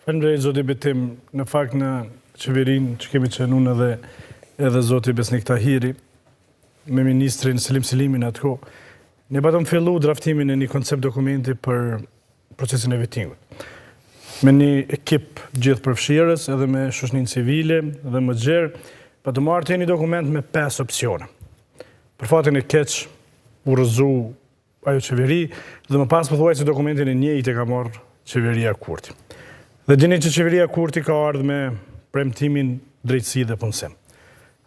Faleminderit zoti Betim, në fakt në qeverinë që kemi qenë unë edhe zoti Besnik Tahiri, me ministrin Selim Selimin atëko, ne patëm fillu draftimin e një koncept dokumenti për procesin e vettingut. Me një ekip gjithë përfshirës, edhe me shoqërinë civile, dhe më gjerë, patëm marrë një dokument me 5 opsione. Për fatin e keq, u rrëzu ajo qeveri, dhe më pas pothuajse dokumentin e njëjtë e ka marrë qeveria Kurti. Dhe dini që qeveria Kurti ka ardhur me premtimin drejtësi dhe punësim.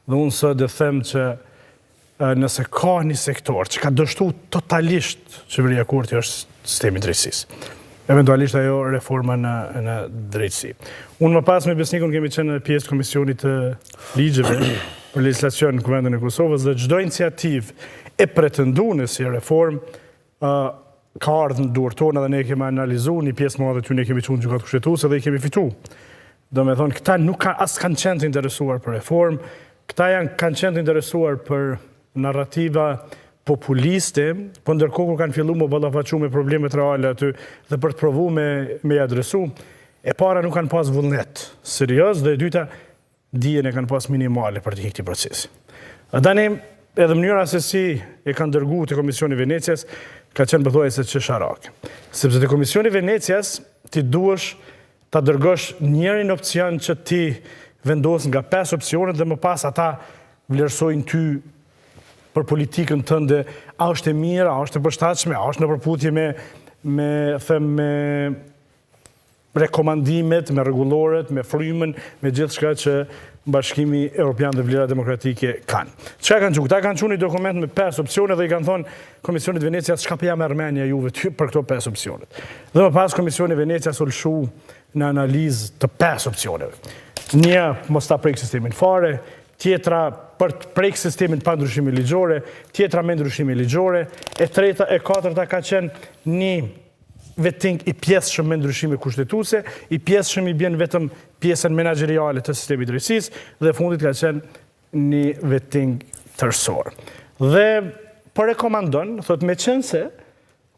Dhe unë sot dhe them që nëse ka një sektor që ka dështu totalisht qeveria Kurti është sistemi drejtësisë. Eventualisht ajo reforma në drejtësi. Unë më pas me Besnikun kemi qenë në pjesë komisionit të ligjeve për legislacion në Kuvendin e Kosovës dhe çdo iniciativë e pretenduar si reformë ka ardhur në duart tona dhe ne kemi analizuar një pjesë madhe ty ne kemi qenë gjykatë kushtetuese dhe i kemi fituar. Do me thonë, këta nuk kanë qenë të interesuar për reformë, këta kanë qenë të interesuar për narrativa populiste, po ndërkohë kur kanë filluar me ballafaqu me problemet reale aty dhe për të provuar me adresu, e para nuk kanë pas vullnet serioz dhe e dyta dijen e kanë pas minimale për të hiqë këtij procesi. Tani edhe mënyra se si e kanë dërguar te Komisioni i Venecias ka qenë pothuajse çesharake. Sepse te Komisioni i Venecias ti duhesh ta dërgosh njërin opcion që ti vendos nga 5 opsionet dhe më pas ata vlerësojnë ty për politikën tënde, a është e mirë, a është e përshtatshme, a është në përputhje me rekomandimet, me rregulloret, me frymën, me gjithçka që Bashkimi Evropian dhe Vlera Demokratike kanë. Çka kanë thënë? Ata kanë thënë një dokument me 5 opsione dhe i kanë thonë Komisionit Venecias çka po jam Armenia juve ty për këto 5 opsionet. Dhe më pas Komisioni Venecias u lshu në analizë të 5 opsioneve. Një, mos ta prek sistemin fare, tjetra për të prek sistemin pa ndryshime ligjore, tjetra me ndryshime ligjore, e treta e katërta ka qenë një vetting i pjesëshëm me ndryshime kushtetuese, i pjesëshëm i bjen vetëm pjesën menaxheriale të sistemit drejtësisë dhe fundit ka qenë një vetting tërësor. Dhe po rekomandon, thot me qenë se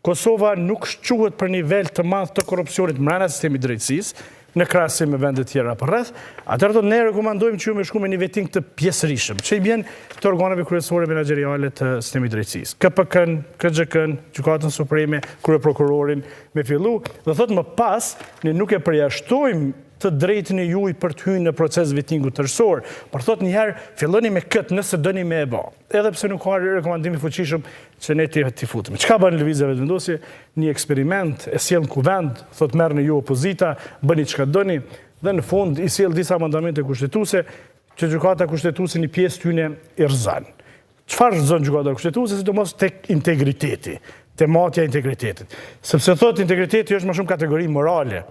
Kosova nuk shquhet për nivel të madh të korrupsionit brenda sistemit drejtësisë, në krahasim me vende tjera përreth, atëherë ne rekomandojmë që ju me shku me një vetting të pjesërisëm, që i bjen të organeve kryesore menaxheriale të sistemit drejtësisë. KPK-n, KXH-n, Gjykatën Supreme, kryeprokurorin me fillu, dhe thot më pas, ne nuk e përjashtojmë të drejtën e juaj për të hyrë në proces vettingu tërësor, por thot njëherë filloni me këtë nëse dëni me e bë. Edhe pse nuk ka rekomandim i fuqishëm që ne ti futemi. Çka bën lëvizja vetëvendosje? Një eksperiment, e sjell në kuvend, thot merrni ju opozita, bëni çka doni, dhe në fund i sjell disa amandamente kushtetuese që gjykata kushtetuese një pjesë tyne i rrezon. Çfarë rrezon gjykata kushtetuese, sidomos tek integriteti, tematja e integritetit. Sepse thot integriteti është më shumë kategori morale.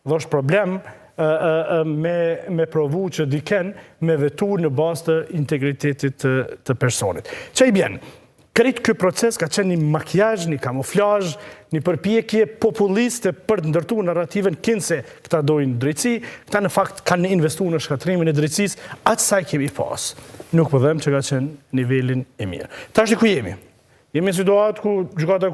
Dhe është problem me provu që diken me vetur në bazë të integritetit të personit. Që i bjen? Krejt ky proces ka qenë një makjazh, një kamuflazh, një përpjekje populiste për të ndërtuar narrativen kinse këta dojnë drejtësi, këta në fakt kanë investuar në shkatrimin e drejtësisë, atë sa kemi pas. Nuk po them që ka qenë nivelin e mirë. Tash ku jemi? Jemi në situatë ku gjykata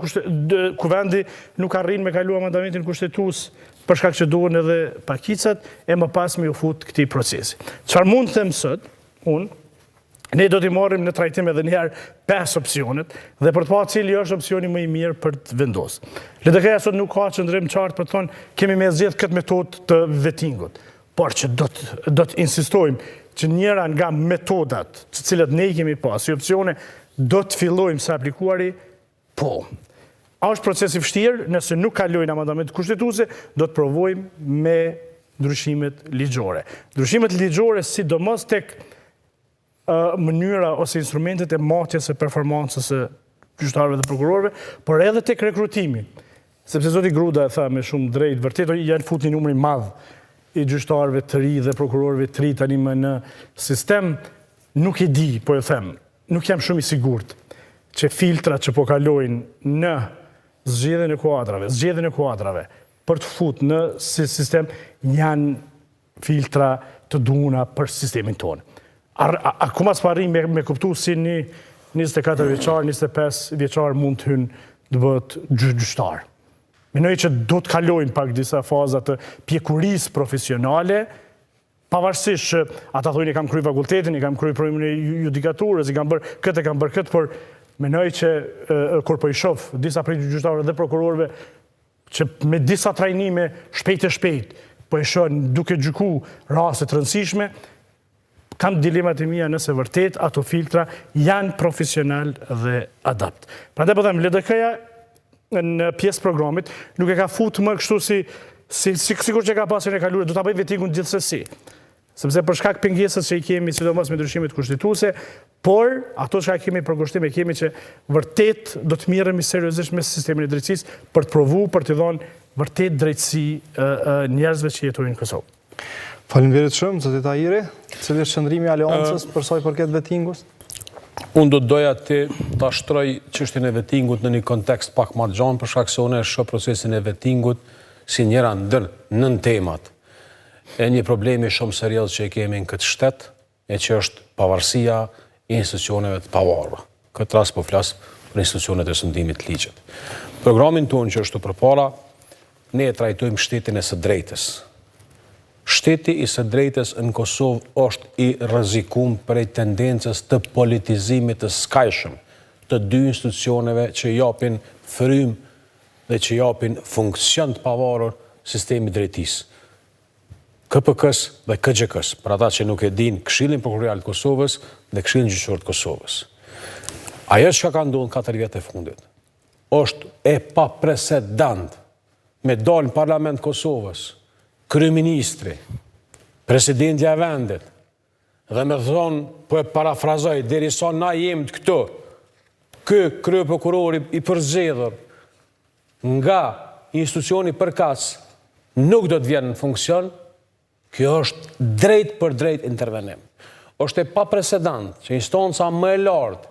kuvendi nuk arrin me kalu amandamentin kushtetues për shkak që duhen edhe pakicat e më pas me u fut këtij procesi. Çfarë mund të them sot, ne do t'i marrim në trajtim edhe një herë 5 opsionet dhe për të parë cili është opsioni më i mirë për të vendosur. LDK-ja sot nuk ka qëndrim qartë për të thonë kemi me zgjedh këtë metodë të vettingut, por që do të insistojmë që njëra nga metodat të cilat ne i kemi pas, si opsione, do të fillojmë së aplikuari, po. A është proces i vështirë, nëse nuk kalojnë amandamentet kushtetuese, do të provojmë me ndryshimet ligjore. Ndryshimet ligjore sidomos tek mënyra ose instrumentet e matjes së performancës së gjyqtarëve dhe prokurorëve, por edhe tek rekrutimi. Sepse zoti Gruda e tha me shumë drejt, vërtet janë futur një numër i madh i gjyqtarëve të ri dhe prokurorëve të ri tani më në sistem, nuk e di, po e them, nuk jam shumë i sigurt që filtrat që po kalojnë në zgjedhjen e kuadrave për të futur në sistem janë filtra të duhura për sistemin tonë. Akoma s'arrim me kuptu si një 24 vjeçar, 25 vjeçar mund të hynë të bëhet gjyqtar. Menoj që do të kalojnë pak disa fazat të pjekurisë profesionale, pavarësisht që ata thonë i kam kryer fakultetin, i kam kryer provimin e judikaturës, i kam bërë këtë, por menoj që kur po i shoh disa prej gjyqtarëve dhe prokurorëve që me disa trajnime shpejt po i shohin duke gjyku raste të rëndësishme, kam dilemat e mia nëse vërtet ato filtra janë profesional dhe adapt. Prandaj po them LDK-ja në pjesë programit nuk e ka futur më kështu sikur që ka pasur e kaluar, do ta bëj vettingun gjithsesi. Sepse për shkak pengesës që i kemi sidomos me ndryshimet kushtetuese, por ato që kemi përkushtim e kemi që vërtet do të mirremi seriozisht me sistemin e drejtësisë për të provuar për të dhënë vërtet drejtësi njerëzve që jetojnë në Kosovë. Faleminderit shumë, zoti Tahiri. Cili është qëndrimi i aleancës për sa i përket vettingut? Unë do të doja të ta shtroj çështjen e vettingut në një kontekst pak më të gjatë, për shkak se unë e shoh procesin e vettingut si njëra ndër nën temat e një problemi shumë serioz që e kemi në këtë shtet, e që është pavarësia e institucioneve të pavarura. Këtë rast po flas për institucionet e shëndimit të ligjit. Programin tonë që është përpara, ne e trajtojmë shtetin e së drejtës. Shteti i së drejtës në Kosovë është i rrezikuar prej tendencës të politizimit të skajshëm të dy institucioneve që japin frymë dhe që japin funksion të pavarur sistemit drejtësisë. KPK-s dhe KGK-s, për ata që nuk e dinë, Këshillin Prokuroral të Kosovës dhe Këshillin Gjyqësor të Kosovës. Ajo që ka ndodhur 4 vjet e fundit është e paprecedent me dalë në Parlament të Kosovës kryeministri, presidentja e vendit, dhe me thonë, po e parafrazoj, derisa na jemi të këtu, ky kryeprokurori i përzgjedhur nga institucioni përkatës nuk do të vjen në funksion, kjo është drejt për drejt intervenim. Është e paprecedent që instanca më e lartë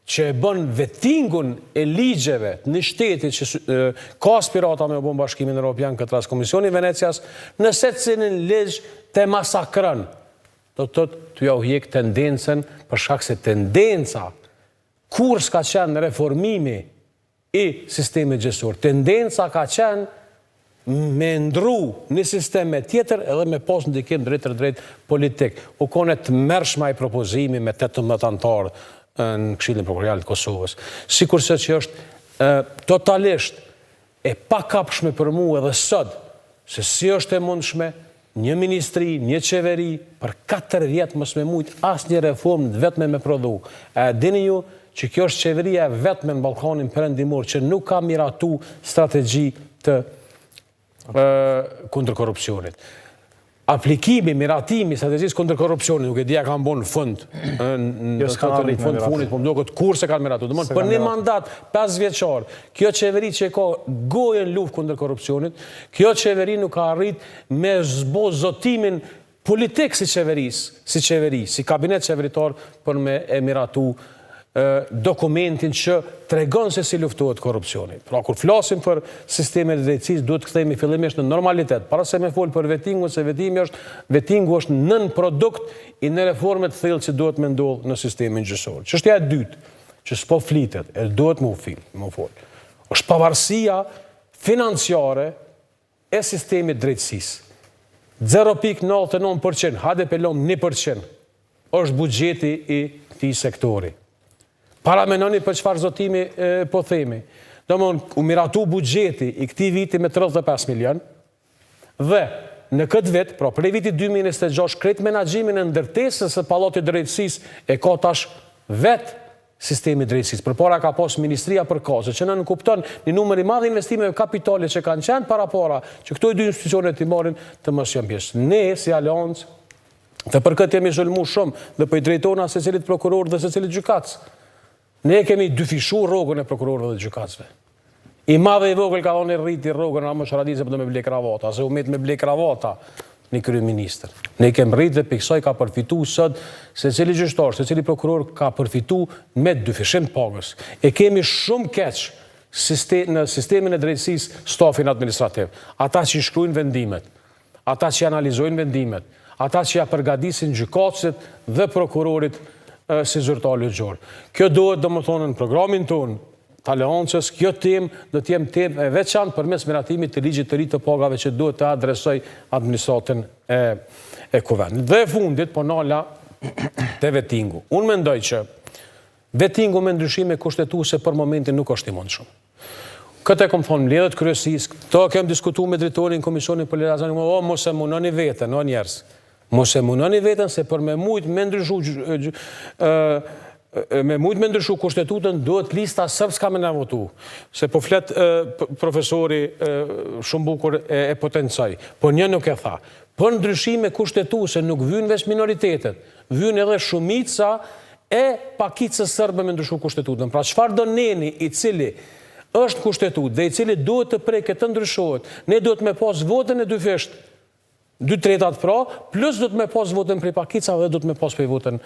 që e bën vettingun e ligjeve në shtetit që ka aspirata me u bën Bashkimin Evropian, këtë rast Komisioni i Venecias, në secilin ligj të masakron. Do të thotë t'u ja hjek tendencën, për shkak se tendenca kur s'ka qenë reformimi i sistemit gjyqësor. Tendenca ka qenë me ndru një sistem tjetër edhe me pas ndikim drejt politik. U kone të mërshma i propozimi me 18 antarë në Këshillin Prokuroral të Kosovës. Sikurse që është totalisht e pakapshme për mua edhe sot, se si është e mundshme një ministri, një qeveri, për 4 vjet mos me mujt asnjë reformë vetëm me prodhu. Dini ju që kjo është qeveria e vetme në Ballkanin Perëndimor që nuk ka miratu strategji të kundër korrupsionit. Aplikimi, miratimi, strategjisë kundër korrupsionit, nuk e dia kanë bën në fund, në fund fundit, po më duket kurse kanë miratu. Domthon për një mandat 5 vjeçor, kjo qeveri që ka gojën luftë kundër korrupsionit, kjo qeveri nuk ka arrit me zbozotimin politik si qeveri, si kabinet qeveritar për me e miratu dokumentin që tregon se si luftohet korrupsioni. Pra kur flasim për sistemin e drejtësisë, duhet të kthehemi fillimisht në normalitet. Para se me fol për vettingun, se vettingu është nën produkt i në reforme të thellë që duhet me ndodh në sistemin gjyqësor. Çështja e dytë, që s'po flitet, e duhet më fol, është pavarësia financiare e sistemit drejtësisë. 0.99%, hade pelon 1%, është buxheti i këtij sektori. Paramenoni për çfarë zotimi po themi. Domthon, u miratu buxheti i këtij viti me 35 milion dhe në këtë vit, pra prej vitit 2026, krejt menaxhimin e ndërtesës së Pallatit Drejtësisë e ka tash vet sistemi drejtësisë. Përpara ka pas Ministria për Kazë, që në kupton një numër i madh investimeve kapitale që kanë qenë para që këto dy institucione të marrin të mos janë pjesë. Ne si aleancë të për këtë jemi zulmuar shumë dhe po i drejtona secilit prokuror dhe secilit gjykatës. Ne kemi dyfishuar rrogën e prokurorëve dhe gjykatësve. I madhe i vogël ka thonë rriti rrogën, ama Sharadi se do me ble kravata, se u met me ble kravata një kryeministër. Ne kemi rrit dhe piksoj ka përfitu sot, se cili gjyqtar, se cili prokuror ka përfitu me dyfishim të pagës. E kemi shumë keq në sistemin e drejtësisë stafin administrativ. Ata që shkruajnë vendimet, ata që analizojnë vendimet, ata që ja përgatisin gjykatësit dhe prokurorit si zyrtar ligjor. Kjo duhet domethënë në programin tonë tolerancës, kjo temë do të jetë temë e veçantë përmes miratimit të ligjit të ri të pagave që duhet të adresoj administratën e kuvendit. Dhe e fundit, po nala te vettingu. Unë mendoj që vettingu me ndryshime kushtetuese për momentin nuk është i mundshëm. Këtë e kom thonë mbledhjet kryesisë, këto kem diskutuar me drejtorin e Komisionit për Lirazionin, mos e munoni veten, o njerëz. Mos e munoni veten se për me mujt me ndryshu kushtetutën duhet lista sërbska me na votu. Se po flet profesori shumë bukur e potencoj. Po një nuk e tha. Për ndryshime kushtetuese nuk vyn veç minoritetet, vyn edhe shumica e pakicës sërbe me ndryshu kushtetutën. Pra çfarë do neni i cili është kushtetut dhe i cili duhet të preket të ndryshohet, ne duhet me pas votën e 2 fesht, 2/3 pra, plus duhet me pas votën prej pakicave dhe duhet me pas prej votën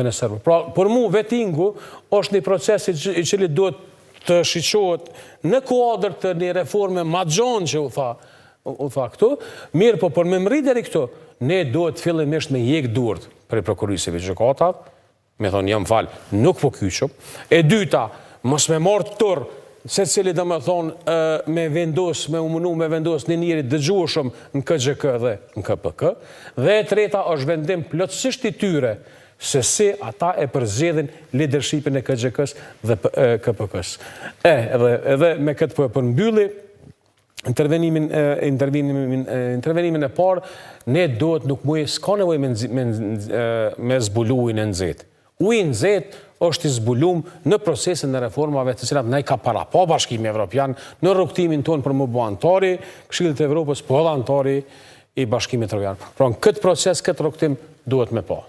e sërbë. Pra, për mu, vettingu është një proces i cili duhet të shiqohet në kuadër të një reforme ma gjonë që u tha këtu, mirë po për me mri deri këtu, ne duhet fillimisht me jek durët prej prokurisëve gjykatav, me thonë jam falë, nuk po kyqëm. E dyta, mos me marë tërë, se cili dhe me thonë me vendos, me umunu me vendos një njëri dëgjueshëm në KGK dhe në KPK. Dhe e treta është vendim plotësisht i tyre se si ata e përzgjedhin leadershipin e KGK-s dhe KPK-s. Edhe me këtë po e përmbylli intervenimin e parë, ne duhet nuk mujë, s'ka nevojë me zbulu ujin e nxehtë. Ujin nxehtë është i zbulum në procesin e reformave të cilat ne ka para pa Bashkimi Evropian në rrugtimin tonë për më bë antari Këshillit të Evropës, po edhe antari i Bashkimit Evropian. Pra në këtë proces, këtë rrugtim duhet me pa.